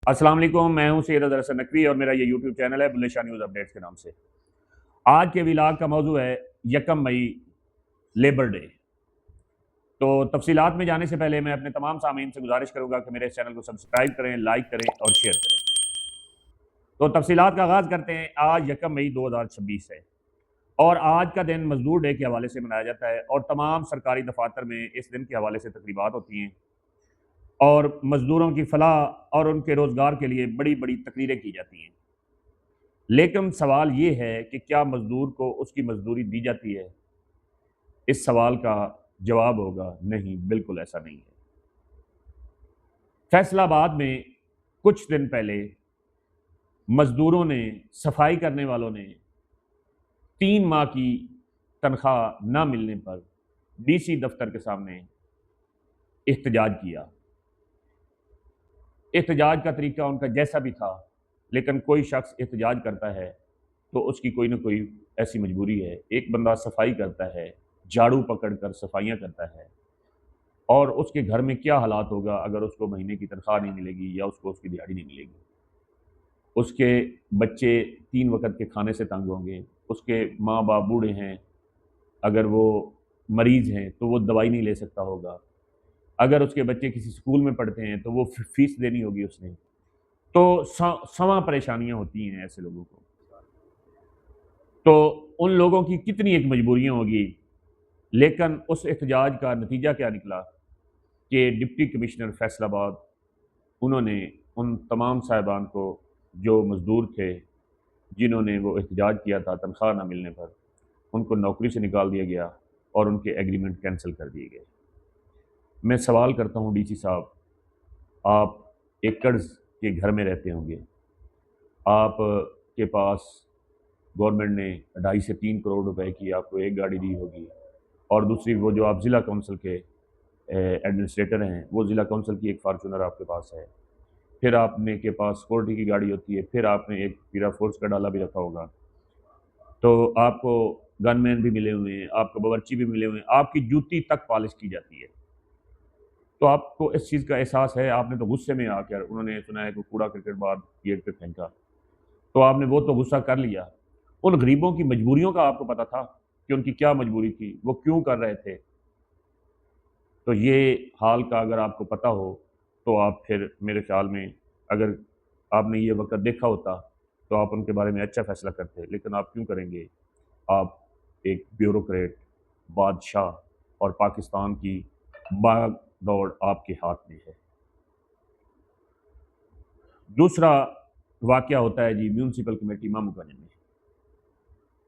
अस्सलाम वालेकुम, मैं हूं सैयद अजहर हसन नकवी और मेरा ये यूट्यूब चैनल है बुल्ले शाह न्यूज़ अपडेट्स के नाम से। आज के व्लॉग का मौजू है 1 मई लेबर डे। तो तफसीलात में जाने से पहले मैं अपने तमाम सामीन से गुजारिश करूंगा कि मेरे इस चैनल को सब्सक्राइब करें, लाइक करें और शेयर करें। तो तफसीलात का आगाज़ करते हैं। आज 1 मई 2026 है और आज का दिन मजदूर डे के हवाले से मनाया जाता है और तमाम सरकारी दफातर में इस दिन के हवाले से तकरीबात होती हैं और मजदूरों की फलाह और उनके रोज़गार के लिए बड़ी बड़ी तकरीरें की जाती हैं। लेकिन सवाल ये है कि क्या मजदूर को उसकी मजदूरी दी जाती है? इस सवाल का जवाब होगा नहीं, बिल्कुल ऐसा नहीं है। फैसलाबाद में कुछ दिन पहले मजदूरों ने, सफाई करने वालों ने 3 माह की तनख्वाह ना मिलने पर डीसी दफ्तर के सामने एहतजाज किया। एहतजाज का तरीका उनका जैसा भी था, लेकिन कोई शख्स एहतजाज करता है तो उसकी कोई ना कोई ऐसी मजबूरी है। एक बंदा सफाई करता है, झाड़ू पकड़कर सफाइयाँ करता है और उसके घर में क्या हालात होगा अगर उसको महीने की तनख्वाह नहीं मिलेगी या उसको उसकी दिहाड़ी नहीं मिलेगी। उसके बच्चे 3 वक्त के खाने से तंग होंगे, उसके माँ बाप बूढ़े हैं, अगर वो मरीज़ हैं तो वो दवाई नहीं ले सकता होगा, अगर उसके बच्चे किसी स्कूल में पढ़ते हैं तो वो फीस देनी होगी उसने। तो सवा परेशानियाँ होती हैं ऐसे लोगों को। तो उन लोगों की कितनी एक मजबूरियाँ होगी, लेकिन उस एहतजाज का नतीजा क्या निकला कि डिप्टी कमिश्नर फैसलाबाद, उन्होंने उन तमाम साहिबान को जो मज़दूर थे जिन्होंने वो एहतजाज किया था तनख्वाह ना मिलने पर, उनको नौकरी से निकाल दिया गया और उनके एग्रीमेंट कैंसिल कर दिए गए। मैं सवाल करता हूँ डीसी साहब, आप एक कर्ज के घर में रहते होंगे, आप के पास गवर्नमेंट ने 2.5 से 3 करोड़ रुपए की आपको एक गाड़ी दी होगी और दूसरी वो जो आप ज़िला काउंसिल के एडमिनिस्ट्रेटर हैं, वो ज़िला काउंसिल की एक फार्चूनर आपके पास है। फिर आपने के पास सिक्योरिटी की गाड़ी होती है, फिर आपने एक पीरा फोर्स का डाला भी रखा होगा, तो आपको गनमैन भी मिले हुए हैं, आपको बावर्ची भी मिले हुए हैं, आपकी जूती तक पॉलिश की जाती है। तो आपको इस चीज़ का एहसास है। आपने तो गुस्से में आकर, उन्होंने सुना है कि कूड़ा क्रिकेट बाद गेट पे फेंका, तो आपने वो तो गुस्सा कर लिया। उन गरीबों की मजबूरियों का आपको पता था कि उनकी क्या मजबूरी थी, वो क्यों कर रहे थे। तो ये हाल का अगर आपको पता हो तो आप फिर मेरे ख्याल में, अगर आपने ये वक्त देखा होता तो आप उनके बारे में अच्छा फैसला करते। लेकिन आप क्यों करेंगे? आप एक ब्यूरोक्रेट, बादशाह और पाकिस्तान की भाग दौड़ आपके हाथ में है। दूसरा वाक़या होता है जी म्यूनसिपल कमेटी मामूकानी में।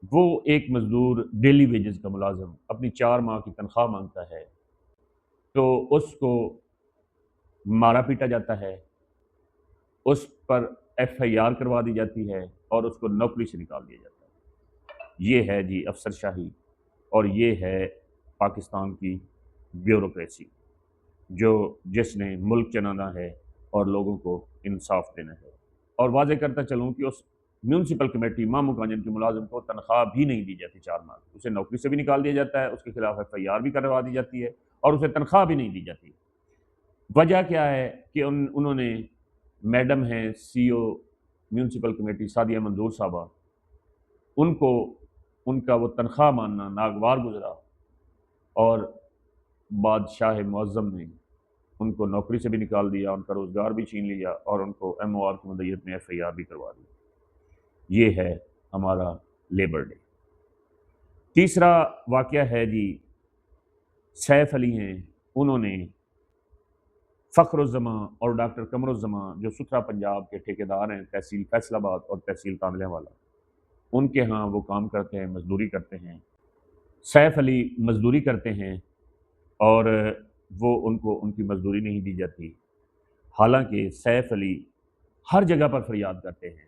वो एक मज़दूर डेली वेजेस का मुलाज़िम अपनी 4 माह की तनख्वाह मांगता है, तो उसको मारा पीटा जाता है, उस पर एफआईआर करवा दी जाती है और उसको नौकरी से निकाल दिया जाता है। ये है जी अफसरशाही और ये है पाकिस्तान की ब्यूरोक्रेसी, जो जिसने मुल्क चलाना है और लोगों को इंसाफ देना है। और वाज़ेह करता चलूँ कि उस म्यूनसिपल कमेटी मामू कांजन के मुलाजिम को तनख्वाह भी नहीं दी जाती 4 माह की, उसे नौकरी से भी निकाल दिया जाता है, उसके खिलाफ एफआईआर भी करवा दी जाती है और उसे तनख्वाह भी नहीं दी जाती। वजह क्या है कि उन्होंने, मैडम हैं सीईओ म्यूनसिपल कमेटी सादिया मंजूर साहबा, उनको उनका वो तनख्वाह मानना नागवार गुजरा और बादशाह मुअज़्ज़म ने उनको नौकरी से भी निकाल दिया, उनका रोज़गार भी छीन लिया और उनको एमओआर की मदईयत में एफआईआर भी करवा दी। ये है हमारा लेबर डे। तीसरा वाक़या है जी, सैफ अली हैं, उन्होंने फ़ख्रुज़्ज़मां और डॉक्टर कमरुज़्ज़मां जो सुथरा पंजाब के ठेकेदार हैं, तहसील फैसलाबाद और तहसील तांदलेवाला, उनके यहाँ वो काम करते हैं, मज़दूरी करते हैं। सैफ अली मज़दूरी करते हैं और वो उनको उनकी मज़दूरी नहीं दी जाती। हालांकि सैफ अली हर जगह पर फरियाद करते हैं,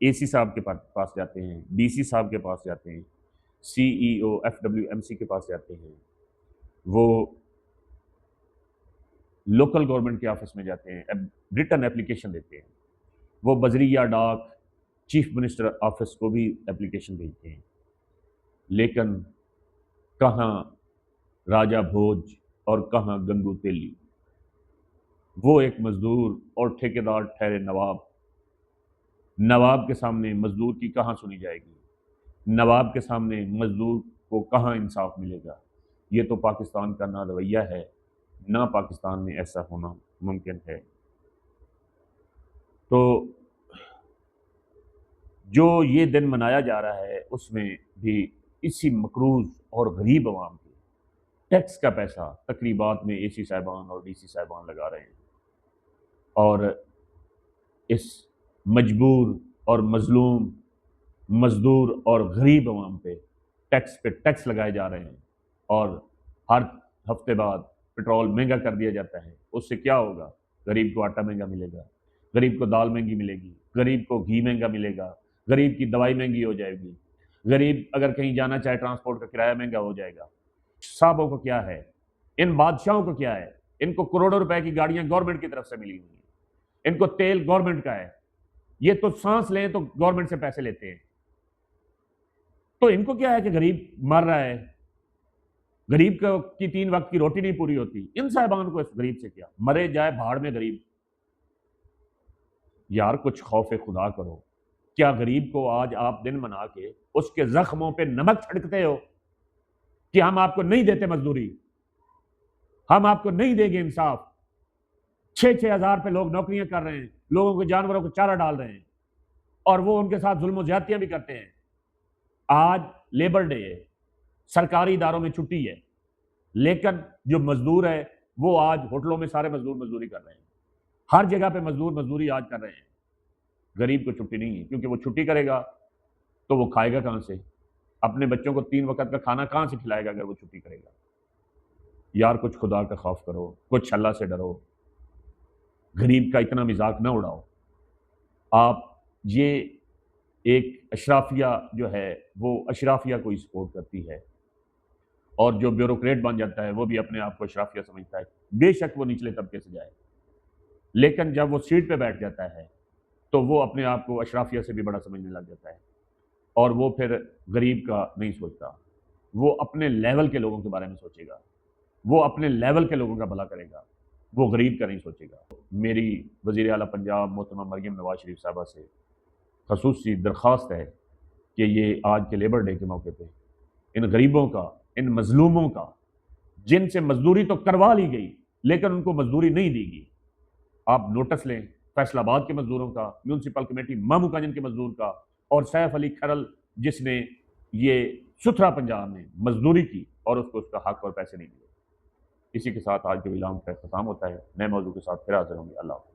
एसी साहब के पास जाते हैं, डीसी साहब के पास जाते हैं, सीईओ एफडब्ल्यूएमसी के पास जाते हैं, वो लोकल गवर्नमेंट के ऑफिस में जाते हैं, रिटर्न एप्लीकेशन देते हैं, वो बजरिया डाक, चीफ मिनिस्टर ऑफिस को भी एप्लीकेशन भेजते हैं। लेकिन कहाँ राजा भोज और कहाँ गंगू तेली, وہ ایک مزدور اور ٹھیکیدار ٹھہرے نواب، نواب کے سامنے مزدور کی کہاں سنی جائے گی؟ نواب کے سامنے مزدور کو کہاں انصاف ملے گا؟ یہ تو پاکستان کا نہ رویہ ہے، نہ پاکستان میں ایسا ہونا ممکن ہے۔ تو جو یہ دن منایا جا رہا ہے اس میں بھی اسی مقروض اور غریب عوام کے ٹیکس کا پیسہ تقریبات میں اے سی صاحبان اور ڈی سی صاحبان لگا رہے ہیں، اور اس مجبور اور مظلوم مزدور اور غریب عوام پہ ٹیکس لگائے جا رہے ہیں، اور ہر ہفتے بعد پٹرول مہنگا کر دیا جاتا ہے۔ اس سے کیا ہوگا؟ غریب کو آٹا مہنگا ملے گا، غریب کو دال مہنگی ملے گی، غریب کو گھی مہنگا ملے گا، غریب کی دوائی مہنگی ہو جائے گی، غریب اگر کہیں جانا چاہے ٹرانسپورٹ کا کرایہ مہنگا ہو جائے گا۔ صاحبوں کو کیا ہے؟ ان بادشاہوں کو کیا ہے؟ ان کو کروڑوں روپے کی گاڑیاں گورنمنٹ کی طرف سے ملی ہوئی ہیں، ان کو تیل گورنمنٹ کا ہے، یہ تو سانس لیں تو گورنمنٹ سے پیسے لیتے ہیں۔ تو ان کو کیا ہے کہ غریب مر رہا ہے، غریب کی 3 وقت کی روٹی نہیں پوری ہوتی، ان صاحبان کو اس غریب سے کیا؟ مرے جائے بھاڑ میں غریب۔ یار کچھ خوف خدا کرو۔ کیا غریب کو آج آپ دن منا کے اس کے زخموں پہ نمک چھڑکتے ہو کہ ہم آپ کو نہیں دیتے مزدوری، ہم آپ کو نہیں دیں گے انصاف؟ 6,000 پہ لوگ نوکریاں کر رہے ہیں، لوگوں کے جانوروں کو چارہ ڈال رہے ہیں، اور وہ ان کے ساتھ ظلم و زیادتیاں بھی کرتے ہیں۔ آج لیبر ڈے ہے، سرکاری اداروں میں چھٹی ہے، لیکن جو مزدور ہے وہ آج ہوٹلوں میں سارے مزدور مزدوری کر رہے ہیں، ہر جگہ پہ مزدور مزدوری آج کر رہے ہیں۔ غریب کو چھٹی نہیں ہے، کیونکہ وہ چھٹی کرے گا تو وہ کھائے گا کہاں سے؟ اپنے بچوں کو 3 وقت کا کھانا کہاں سے کھلائے گا اگر وہ چھٹی کرے گا؟ یار کچھ خدا کا خوف کرو، کچھ اللہ سے ڈرو، غریب کا اتنا مذاق نہ اڑاؤ۔ آپ یہ ایک اشرافیہ جو ہے وہ اشرافیہ کو ہی سپورٹ کرتی ہے، اور جو بیوروکریٹ بن جاتا ہے وہ بھی اپنے آپ کو اشرافیہ سمجھتا ہے، بے شک وہ نچلے طبقے سے جائے، لیکن جب وہ سیٹ پہ بیٹھ جاتا ہے تو وہ اپنے آپ کو اشرافیہ سے بھی بڑا سمجھنے لگ جاتا ہے، اور وہ پھر غریب کا نہیں سوچتا، وہ اپنے لیول کے لوگوں کے بارے میں سوچے گا، وہ اپنے لیول کے لوگوں کا بھلا کرے گا، وہ غریب کا نہیں سوچے گا۔ میری وزیر اعلیٰ پنجاب محترمہ مریم نواز شریف صاحبہ سے خصوصی درخواست ہے کہ یہ آج کے لیبر ڈے کے موقع پہ ان غریبوں کا، ان مظلوموں کا، جن سے مزدوری تو کروا لی گئی لیکن ان کو مزدوری نہیں دی گئی، آپ نوٹس لیں فیصل آباد کے مزدوروں کا، میونسپل کمیٹی مامو کانجن کے مزدور کا، اور سیف علی کھرل جس نے یہ ستھرا پنجاب میں مزدوری کی اور اس کو اس کا حق اور پیسے نہیں ملے۔ اسی کے ساتھ آج کے اعلان کا اختتام ہوتا ہے، نئے موضوع کے ساتھ پھر حاضر ہوں گے۔ اللہ حافظ۔